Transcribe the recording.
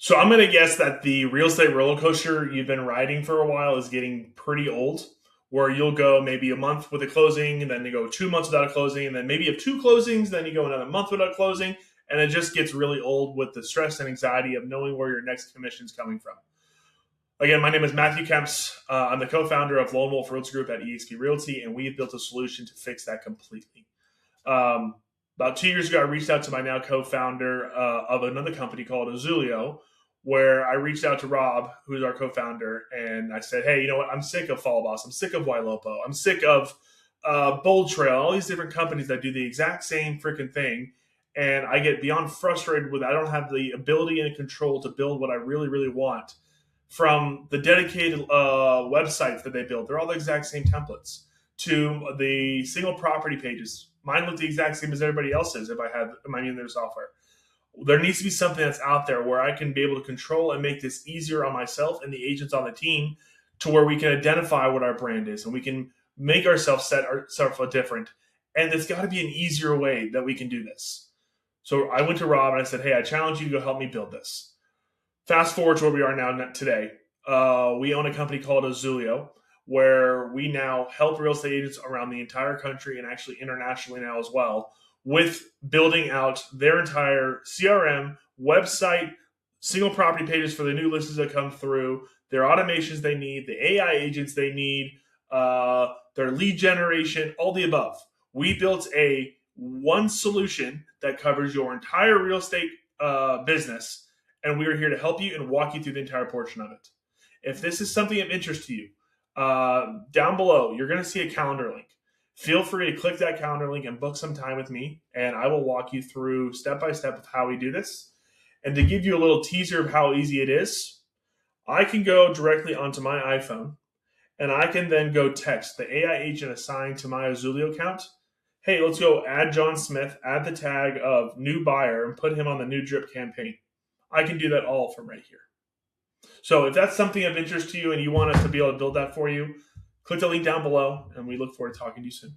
So I'm going to guess that the real estate roller coaster you've been riding for a while is getting pretty old, where you'll go maybe a month with a closing, and then you go 2 months without a closing, and then maybe you have two closings, then you go another month without a closing, and it just gets really old with the stress and anxiety of knowing where your next commission is coming from. Again, my name is Matthew Kemps. I'm the co-founder of Lone Wolf Realty Group at eXp Realty, and we've built a solution to fix that completely. About 2 years ago, I reached out to my now co-founder of another company called Azulio, where I reached out to Rob, who's our co-founder, and I said, hey, you know what? I'm sick of Fall Boss. I'm sick of Ylopo. I'm sick of Bold Trail, all these different companies that do the exact same freaking thing. And I get beyond frustrated with I don't have the ability and control to build what I really, really want from the dedicated websites that they build. They're all the exact same templates to the single property pages. Mine look the exact same as everybody else's if I have mine in their software. There needs to be something that's out there where I can be able to control and make this easier on myself and the agents on the team to where we can identify what our brand is and we can make ourselves set ourselves different. And there's got to be an easier way that we can do this. So I went to Rob and I said, hey, I challenge you to go help me build this. Fast forward to where we are now today. We own a company called Azulio, where we now help real estate agents around the entire country and actually internationally now as well with building out their entire CRM, website, single property pages for the new listings that come through, their automations they need, the AI agents they need, their lead generation, all the above. We built a one solution that covers your entire real estate business, and we are here to help you and walk you through the entire portion of it. If this is something of interest to you, down below, you're going to see a calendar link. Feel free to click that calendar link and book some time with me, and I will walk you through step-by-step of how we do this. And to give you a little teaser of how easy it is, I can go directly onto my iPhone, and I can then go text the AI agent assigned to my Azulio account, hey, let's go add John Smith, add the tag of new buyer, and put him on the new drip campaign. I can do that all from right here. So if that's something of interest to you and you want us to be able to build that for you, click the link down below, and we look forward to talking to you soon.